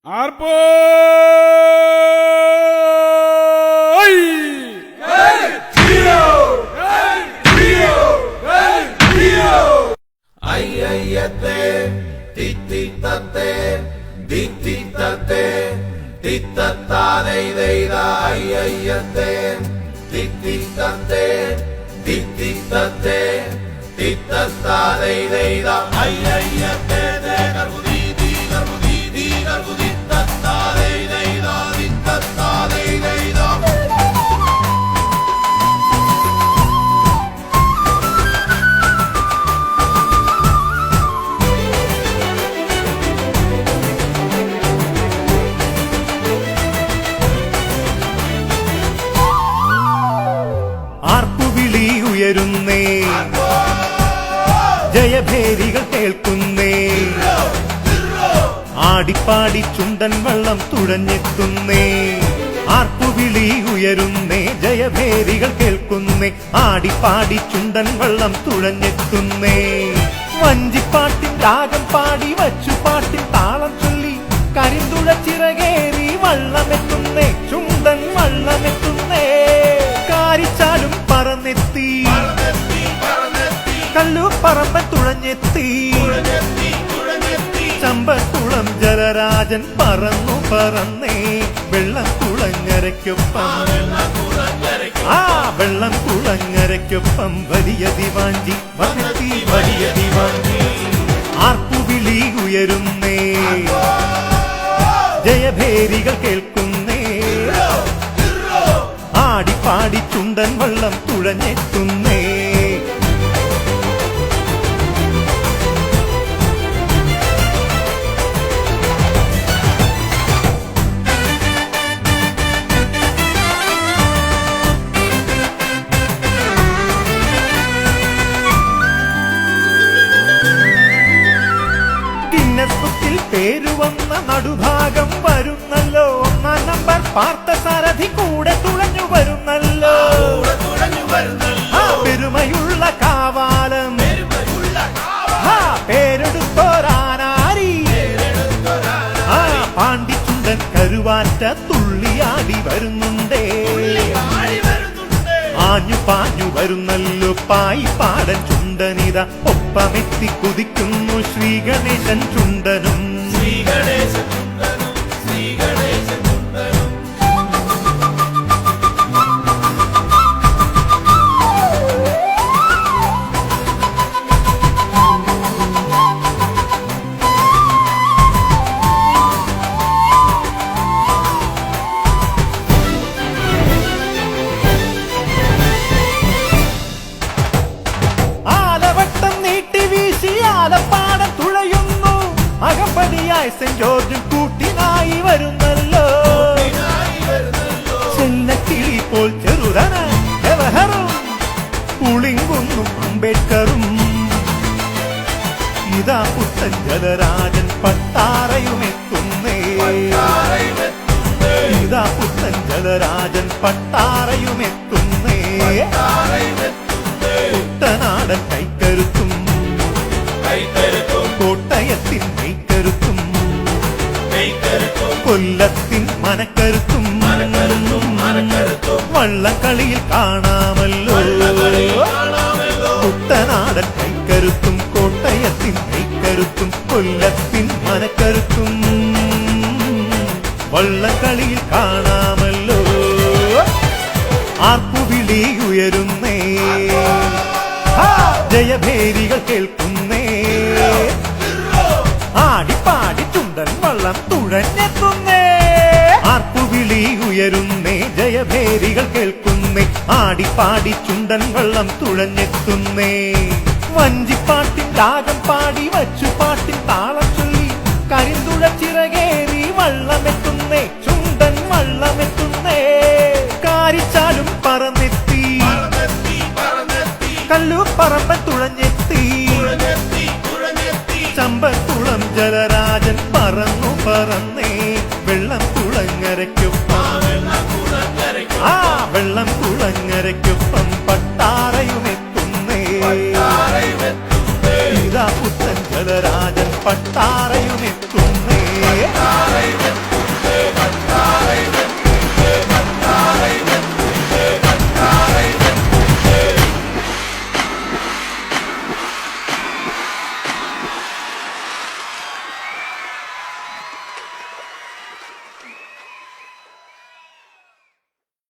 ആർപ്പോ അയ്യയ്യത്തെ തിത്തിത്തത്തെ ദിത്തിത്തത്തെ തിത്തത്താതെയ്തെയ്ത അയ്യയ്യത്തെ തിത്തിത്തത്തെ ദിത്തിത്തത്തെ തിത്തത്താതെയ്തെയ്ത അയ്യയ്യത്തെ ദേകർബുദി ദീകർബുദി ദീകർബുദി തത്താതെയ്തെയ്ത ദിത്തത്താതെയ്തെയ്ത ആർപ്പുവിളി ഉയരുന്നേ, ജയഭേരികൾ കേൾക്കുന്നേ, ആടിപ്പാടി ചുണ്ടൻ വള്ളം തുഴഞ്ഞെത്തുന്നേ. ആർപ്പുവിളി ഉയരുന്നേ, ജയഭേരികൾ കേൾക്കുന്നേ, ആടിപ്പാടി ചുണ്ടൻ വള്ളം തുഴഞ്ഞെത്തുന്നേ. വഞ്ചിപ്പാട്ടിൻ രാഗം പാടി വച്ചുപാട്ടിൻ താളം ചൊല്ലി കരിന്തുഴ ചിറകേറി വള്ളമെത്തുന്നേ, ചുണ്ടൻ വള്ളമെത്തുന്നേ. കാരിച്ചാലും പറന്നെത്തി, കല്ലുപറമ്പൻ തുഴഞ്ഞെത്തി, ചമ്പക്കുളം ജലരാജൻ പറന്നു പറന്നേ. വെള്ളം കുളങ്ങരയ്ക്കൊപ്പം, ആ വെള്ളം കുളങ്ങരയ്ക്കൊപ്പം വലിയ ദിവാഞ്ചി വന്നെത്തി, വലിയ ദിവാഞ്ചി. ആർപ്പുവിളി ഉയരുന്നേ, ജയഭേരികൾ കേൾക്കുന്നേ, ആടിപ്പാടി ചുണ്ടൻ വള്ളം തുഴഞ്ഞെത്തുന്നേ. ഗിന്നസ് ബുക്കിൽ പേരുവന്ന നടുഭാഗം വരുന്നല്ലോ. ഒന്നാം നമ്പർ പാർത്ഥസാരഥി കൂടെ തുഴഞ്ഞു വരുന്നല്ലോ. ആ പെരുമയുള്ള കാവാലം, ആ പേരെടുത്തോരാനാരി, ആ പാണ്ടിച്ചുണ്ടൻ കരുവാറ്റ തുള്ളിയാടി വരുന്നുണ്ടേ. ആഞ്ഞു പാഞ്ഞു വരുന്നല്ലോ പായി പാടൻ ചുണ്ടനിത, ഒപ്പമെത്തി കുതിക്കുന്നു ശ്രീഗണേശൻ ചുണ്ടനും. ആലവട്ടം നീട്ടി വീശി ആലപ്പാടം തുഴയുന്നു, അകമ്പടിയായി സെന്റ് ജോർജും കൂട്ടിനായി വരുന്നല്ലോ. ചെല്ലക്കിളി പോൽ ചെറുതന ജവഹറും പുളിങ്കുന്നും അംബേദ്കറും, ഇതാ പുത്തൻ ജലരാജൻ പട്ടാറയുമെത്തുന്നേ, ഇതാ പുത്തൻ ജലരാജൻ പട്ടാറയുമെത്തുന്നേ. കുട്ടനാടൻ കൈക്കരുത്തും കോട്ടയത്തിൻ മെയ്ക്കരുത്തും കൊല്ലത്തിൻ മനക്കരുത്തും വള്ളംകളിയിൽ കാണാമല്ലോ. കുട്ടനാടൻ കൈക്കരുത്തും കോട്ടയത്തിൻ മെയ്ക്കരുത്തും കൊല്ലത്തിൻ മനക്കരുത്തും വള്ളംകളിയിൽ കാണാമല്ലോ. ആർപ്പുവിളി ഉയരുന്നേ, ജയഭേരികൾ കേൾക്കുന്നേ, ആടിപ്പാടി ചുണ്ടൻ വള്ളം തുഴഞ്ഞെത്തുന്നേ. ആർപ്പുവിളി ഉയരുന്നേ, ജയഭേരികൾ കേൾക്കുന്നേ, ആടിപ്പാടി ചുണ്ടൻ വള്ളം തുഴഞ്ഞെത്തുന്നേ. വഞ്ചിപ്പാട്ടിൻ രാഗം പാടി വച്ചുപാട്ടിൻ താളം ചൊല്ലി കരിന്തുഴ ചിറകേറി വള്ളമെത്തുന്നേ, ചുണ്ടൻ വള്ളമെത്തുന്നേ. കാരിച്ചാലും പറന്നെത്തി, കല്ലുപറമ്പൻ തുഴഞ്ഞെത്തി, ചമ്പക്കുളം ജലരാജൻ പറന്നു പറന്നേ. വെള്ളം കുളങ്ങരയ്ക്കൊപ്പം, ആ വെള്ളം കുളങ്ങരയ്ക്കൊപ്പം പട്ടാറയുമെത്തുന്നേ. ഇതാ പുത്തൻ ജലരാജൻ പട്ടാറയും